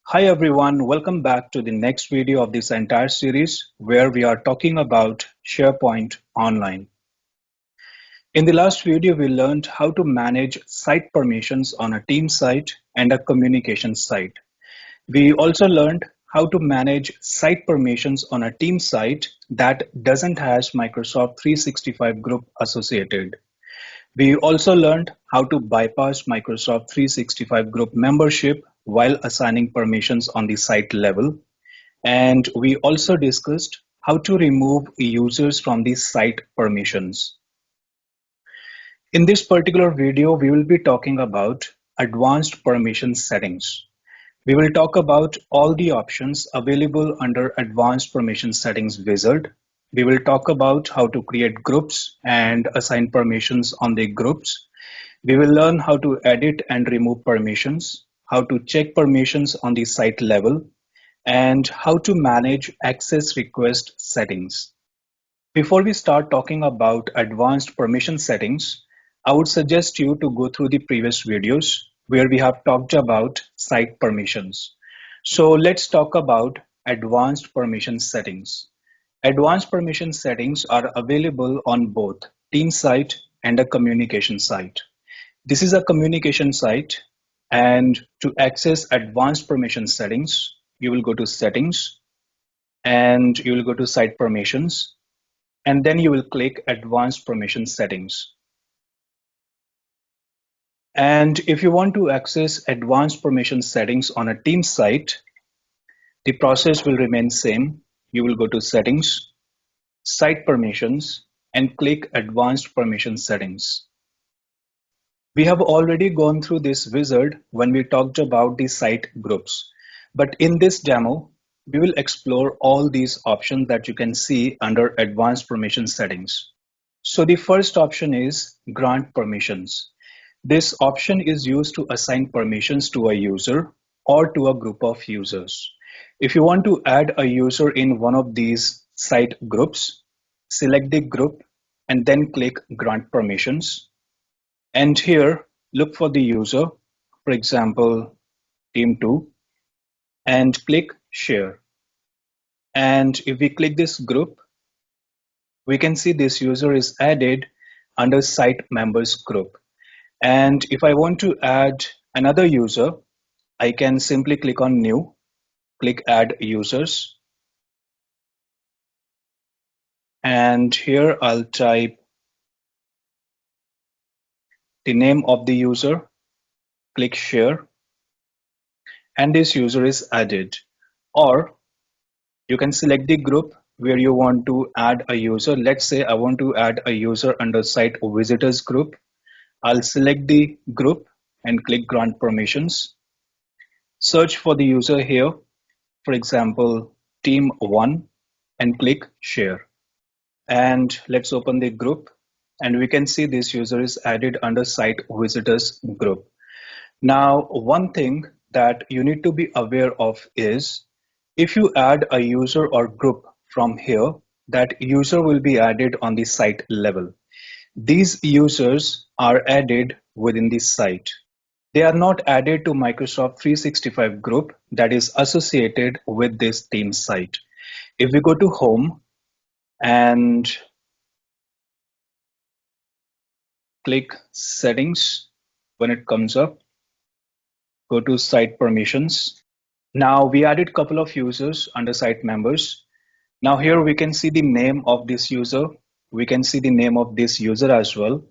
Hi everyone, welcome back to the next video of this entire series where we are talking about SharePoint Online. In the last video, we learned how to manage site permissions on a team site and a communication site. We also learned how to manage site permissions on a team site that doesn't have Microsoft 365 group associated. We also learned how to bypass Microsoft 365 group membership while assigning permissions on the site level. And we also discussed how to remove users from the site permissions. In this particular video, we will be talking about advanced permission settings. We will talk about all the options available under Advanced Permission Settings wizard. We will talk about how to create groups and assign permissions on the groups. We will learn how to edit and remove permissions, how to check permissions on the site level, and how to manage access request settings. Before we start talking about advanced permission settings, I would suggest you to go through the previous videos where we have talked about site permissions. So let's talk about advanced permission settings. Advanced permission settings are available on both team site and a communication site. This is a communication site, and to access advanced permission settings, you will go to settings and you will go to site permissions, and then you will click advanced permission settings. And if you want to access advanced permission settings on a team site, the process will remain same. You will go to settings, site permissions, and click advanced permission settings. We have already gone through this wizard when we talked about the site groups. But in this demo, we will explore all these options that you can see under advanced permission settings. So the first option is grant permissions. This option is used to assign permissions to a user or to a group of users. If you want to add a user in one of these site groups, select the group and then click grant permissions. And here, look for the user, for example, team 2, and click share. And if we click this group, we can see this user is added under site members group. And if I want to add another user, I can simply click on new, click add users. And here I'll type the name of the user, click share, and this user is added. Or you can select the group where you want to add a user. Let's say I want to add a user under site visitors group. I'll select the group and click grant permissions. Search for the user here, for example, team 1, and click share. And let's open the group, and we can see this user is added under site visitors group. Now, one thing that you need to be aware of is if you add a user or group from here, that user will be added on the site level. These users are added within the site. They are not added to Microsoft 365 group that is associated with this team site. If we go to home and click settings, when it comes up, go to site permissions. Now we added couple of users under site members. Now here we can see the name of this user. We can see the name of this user as well.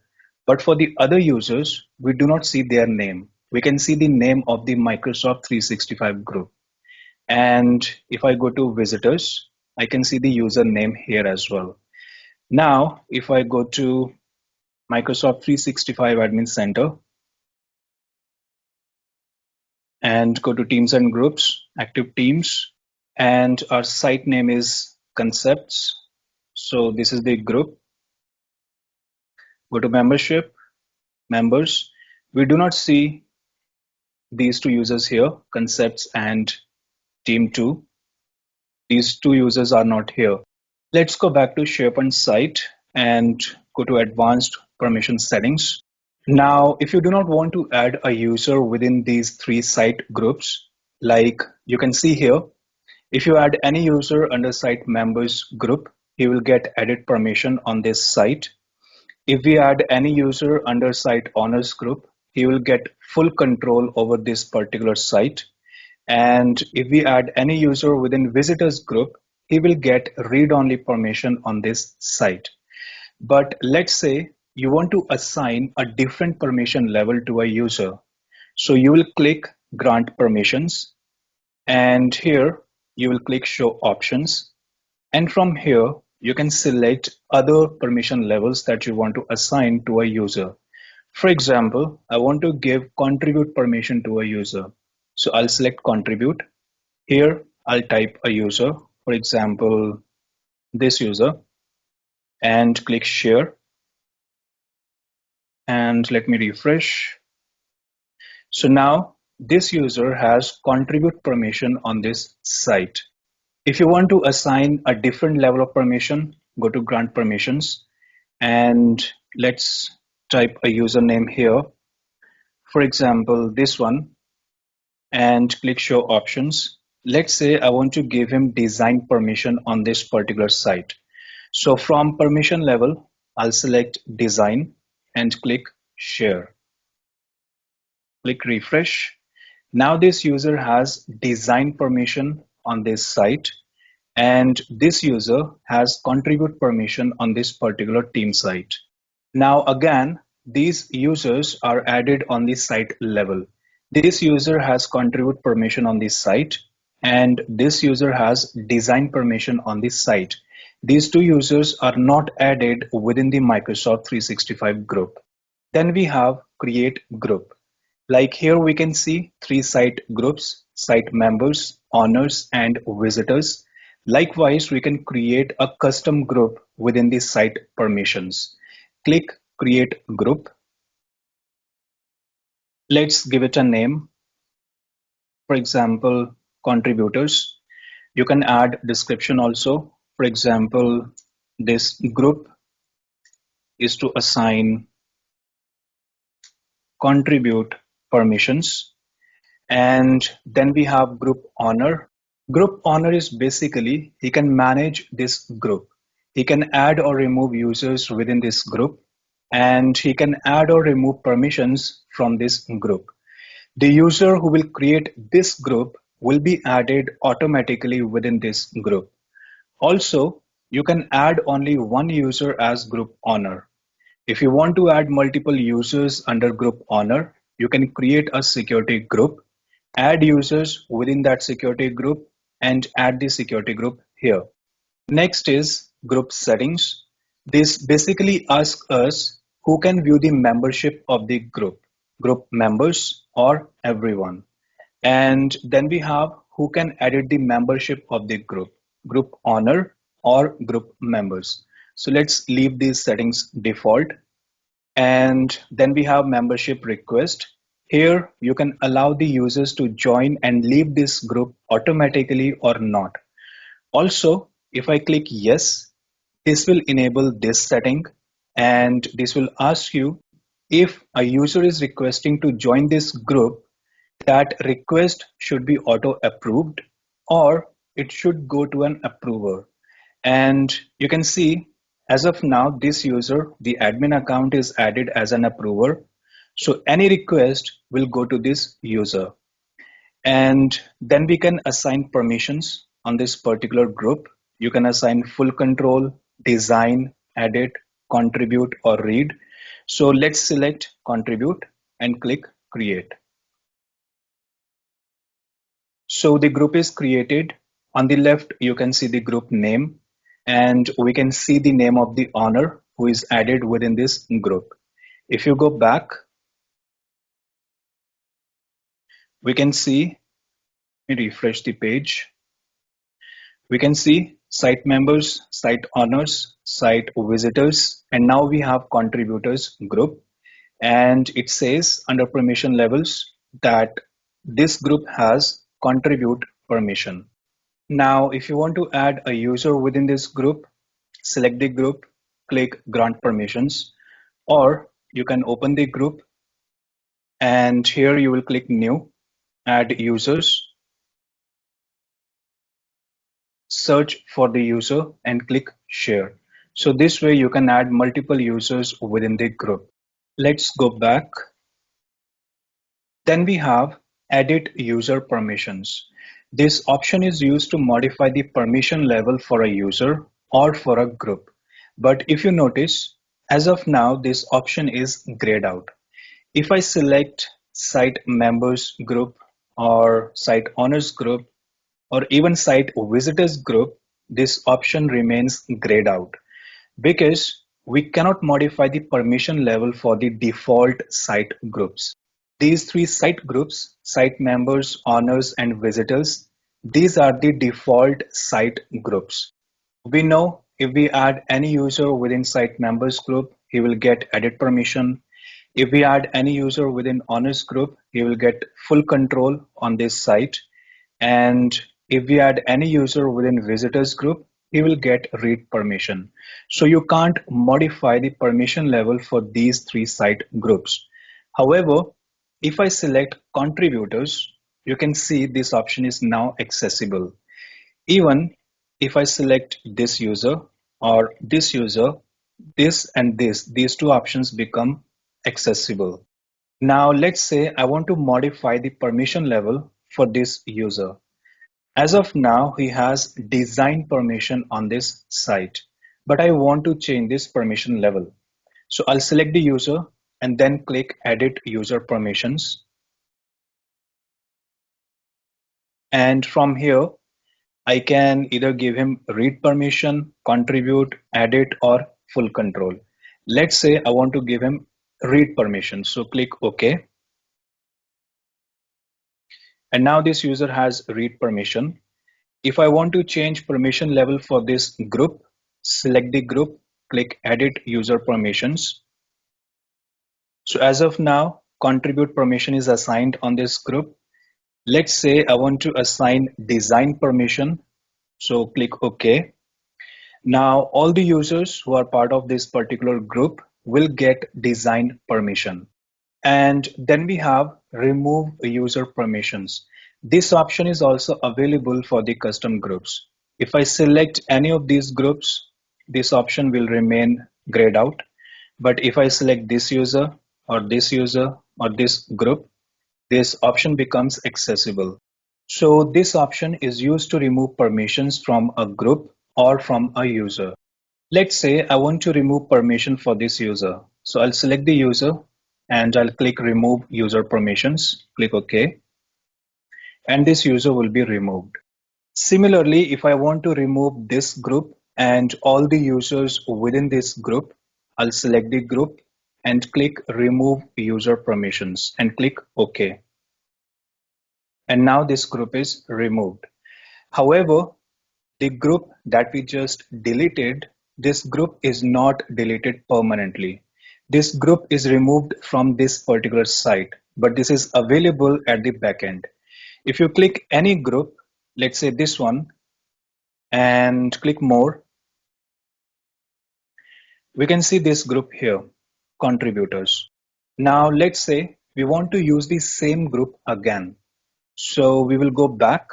But for the other users, we do not see their name. We can see the name of the Microsoft 365 group. And if I go to visitors, I can see the username here as well. Now, if I go to Microsoft 365 Admin Center and go to Teams and Groups, Active Teams, and our site name is Concepts. So this is the group. Go to Membership, Members. We do not see these two users here, Concepts and Team 2. These two users are not here. Let's go back to SharePoint site and go to Advanced Permission Settings. Now, if you do not want to add a user within these three site groups, Like you can see here, if you add any user under site members group, he will get edit permission on this site. If we add any user under site owners group, he will get full control over this particular site. And if we add any user within visitors group, he will get read-only permission on this site. But let's say you want to assign a different permission level to a user. So you will click grant permissions, and here you will click show options. And from here, you can select other permission levels that you want to assign to a user. For example, I want to give contribute permission to a user. So I'll select contribute. Here, I'll type a user, for example, this user, and click share. And let me refresh. So now this user has contribute permission on this site. If you want to assign a different level of permission, go to grant permissions and let's type a username here. For example, this one, and click show options. Let's say I want to give him design permission on this particular site. So from permission level, I'll select design and click share. Click refresh. Now this user has design permission on this site, and this user has contribute permission on this particular team site. Now again, these users are added on the site level. This user has contribute permission on this site, and this user has design permission on this site. These two users are not added within the Microsoft 365 group. Then we have create group. Like here we can see three site groups: site members, owners, and visitors. Likewise, we can create a custom group within the site permissions. Click create group. Let's give it a name. For example, contributors. You can add description also. For example, this group is to assign contribute permissions. And then we have group owner. Group owner is basically he can manage this group. He can add or remove users within this group, and he can add or remove permissions from this group. The user who will create this group will be added automatically within this group. Also, you can add only one user as group owner. If you want to add multiple users under group owner, you can create a security group, add users within that security group, and add the security group here. Next is group settings. This basically asks us who can view the membership of the group members or everyone. And then we have who can edit the membership of the group owner or group members. So let's leave these settings default. And then we have membership request. Here you can allow the users to join and leave this group automatically or not. Also, if I click yes, this will enable this setting, and this will ask you if a user is requesting to join this group, that request should be auto approved or it should go to an approver. And you can see as of now, this user, the admin account is added as an approver. So any request will go to this user. And then we can assign permissions on this particular group. You can assign full control, design, edit, contribute, or read. So let's select contribute and click create. So the group is created. On the left, you can see the group name, and we can see the name of the owner who is added within this group. If you go back, we can see, let me refresh the page. We can see site members, site owners, site visitors, and now we have contributors group. And it says under permission levels that this group has contribute permission. Now, if you want to add a user within this group, select the group, click grant permissions, or you can open the group and here you will click new, add users. search for the user and click share. So this way you can add multiple users within the group. Let's go back. Then we have edit user permissions. This option is used to modify the permission level for a user or for a group. But if you notice, as of now, this option is grayed out. If I select site members group or site owners group or even site visitors group, this option remains grayed out because we cannot modify the permission level for the default site groups. These three site groups, site members, owners, and visitors, these are the default site groups. We know if we add any user within site members group, he will get edit permission. If we add any user within owners group, he will get full control on this site. And if we add any user within visitors group, he will get read permission. So you can't modify the permission level for these three site groups. However, if I select contributors, you can see this option is now accessible. Even if I select this user or this user, this and this, these two options become accessible. Now let's say I want to modify the permission level for this user. As of now, he has design permission on this site, but I want to change this permission level. So I'll select the user and then click edit user permissions. And from here, I can either give him read permission, contribute, edit, or full control. Let's say I want to give him read permission. So click OK. And now this user has read permission. If I want to change permission level for this group, select the group, click edit user permissions. So as of now, contribute permission is assigned on this group. Let's say I want to assign design permission. So click OK. Now all the users who are part of this particular group will get design permission. And then we have remove user permissions. This option is also available for the custom groups. If I select any of these groups, this option will remain grayed out. But if I select this user or this user or this group, this option becomes accessible. So this option is used to remove permissions from a group or from a user. Let's say I want to remove permission for this user. So I'll select the user and I'll click remove user permissions, click OK, and this user will be removed. Similarly, if I want to remove this group and all the users within this group, I'll select the group and click remove user permissions and click OK. And now this group is removed. However, the group that we just deleted, this group is not deleted permanently. This group is removed from this particular site, but this is available at the backend. If you click any group, let's say this one, and click more, we can see this group here, contributors. Now let's say we want to use the same group again. So we will go back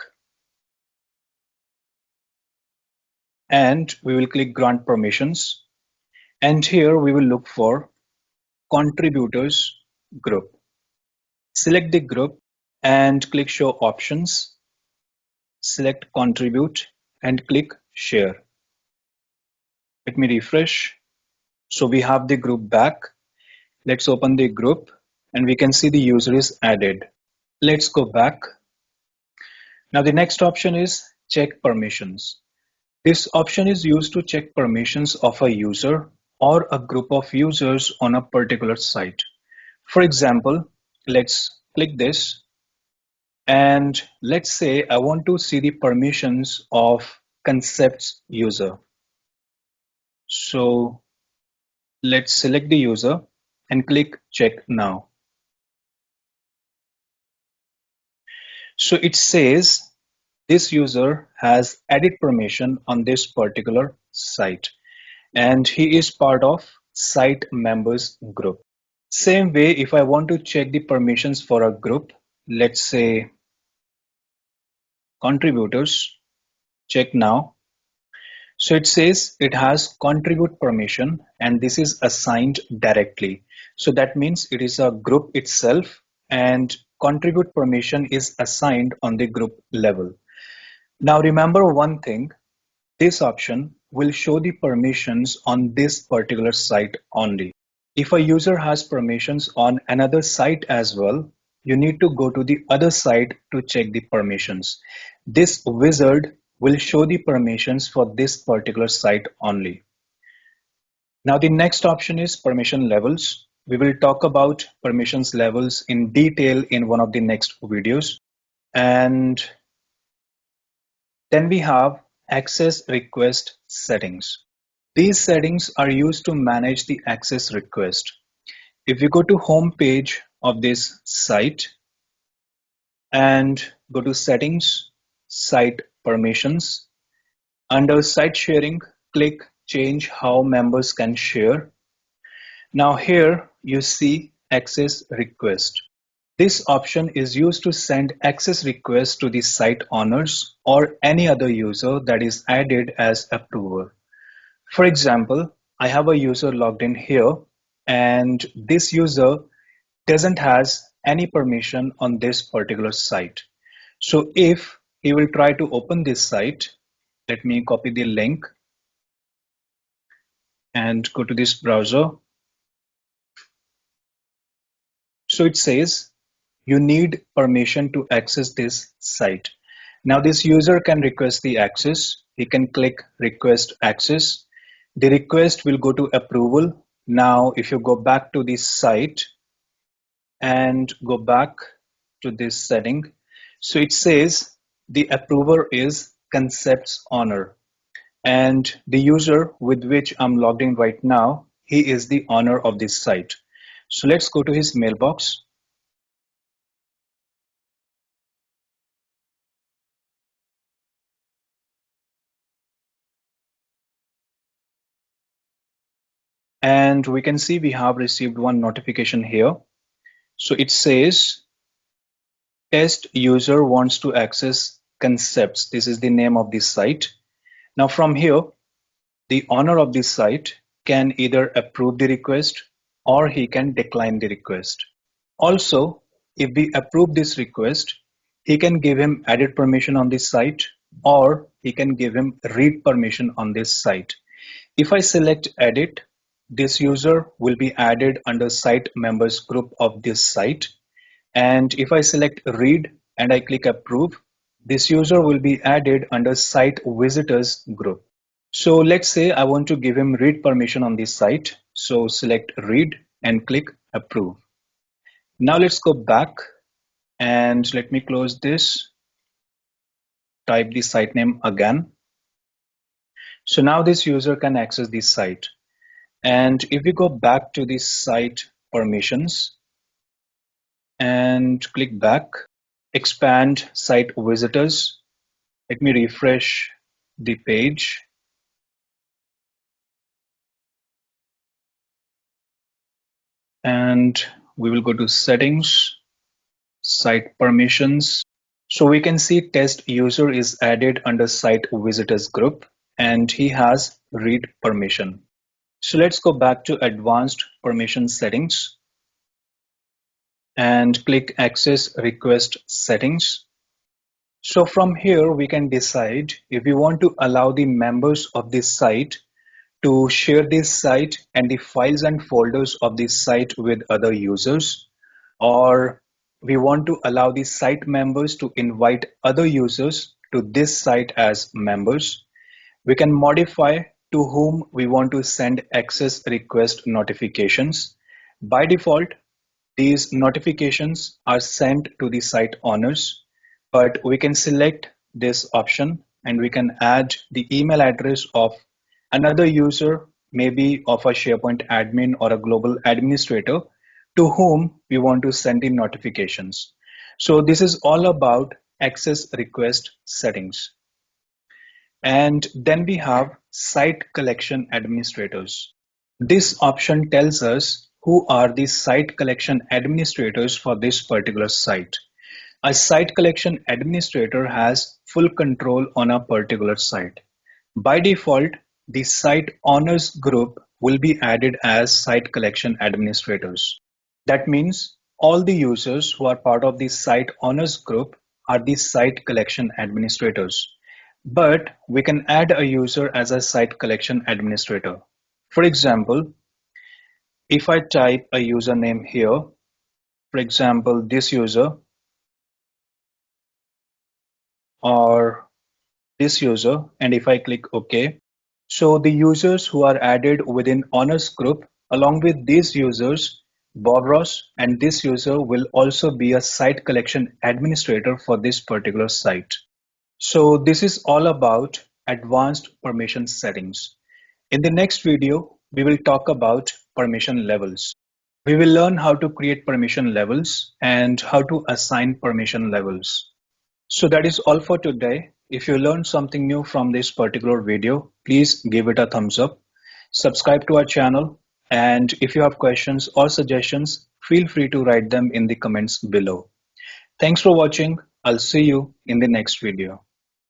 and we will click grant permissions. And here we will look for contributors group. Select the group and click show options. Select contribute and click share. Let me refresh. So we have the group back. Let's open the group and we can see the user is added. Let's go back. Now the next option is check permissions. This option is used to check permissions of a user or a group of users on a particular site. For example, let's click this and let's say I want to see the permissions of concepts user. So let's select the user and click check now. So it says this user has edit permission on this particular site and he is part of site members group. Same way, if I want to check the permissions for a group, let's say contributors, check now. So it says it has contribute permission and this is assigned directly. So that means it is a group itself and contribute permission is assigned on the group level. Now remember one thing, this option will show the permissions on this particular site only. If a user has permissions on another site as well, you need to go to the other site to check the permissions. This wizard will show the permissions for this particular site only. Now the next option is permission levels. We will talk about permissions levels in detail in one of the next videos. And then we have access request settings. These settings are used to manage the access request. If you go to home page of this site and go to settings, site permissions, under site sharing, click change how members can share. Now here you see access request. This option is used to send access requests to the site owners or any other user that is added as approver. For example, I have a user logged in here and this user doesn't has any permission on this particular site. So if he will try to open this site, let me copy the link and go to this browser. So it says you need permission to access this site. Now this user can request the access. He can click request access. The request will go to approval. Now if you go back to this site and go back to this setting, so it says the approver is concepts owner and the user with which I'm logged in right now, he is the owner of this site. So let's go to his mailbox. And we can see we have received one notification here. So it says test user wants to access concepts. This is the name of this site. Now from here, the owner of this site can either approve the request or he can decline the request. Also, if we approve this request, he can give him edit permission on this site or he can give him read permission on this site. If I select edit, this user will be added under site members group of this site. And if I select read and I click approve, this user will be added under site visitors group. So let's say I want to give him read permission on this site. So select read and click approve. Now let's go back and let me close this. Type the site name again. So now this user can access this site. And if we go back to the site permissions and click back, expand site visitors. Let me refresh the page. And we will go to settings, site permissions. So we can see test user is added under site visitors group and he has read permission. So let's go back to advanced permission settings and click access request settings. So from here we can decide if we want to allow the members of this site to share this site and the files and folders of this site with other users, or we want to allow the site members to invite other users to this site as members. We can modify to whom we want to send access request notifications. By default, these notifications are sent to the site owners, but we can select this option and we can add the email address of another user, maybe of a SharePoint admin or a global administrator, to whom we want to send in notifications. So this is all about access request settings. And then we have site collection administrators. This option tells us who are the site collection administrators for this particular site. A site collection administrator has full control on a particular site. By default, the site owners group will be added as site collection administrators. That means all the users who are part of the site owners group are the site collection administrators. But we can add a user as a site collection administrator. For example, if I type a username here, for example, this user or this user, and if I click OK, so the users who are added within honors group along with these users, Bob Ross and this user will also be a site collection administrator for this particular site. So this is all about advanced permission settings. In the next video, we will talk about permission levels. We will learn how to create permission levels and how to assign permission levels. So that is all for today. If you learned something new from this particular video, please give it a thumbs up. Subscribe to our channel, and if you have questions or suggestions, feel free to write them in the comments below. Thanks for watching. I'll see you in the next video.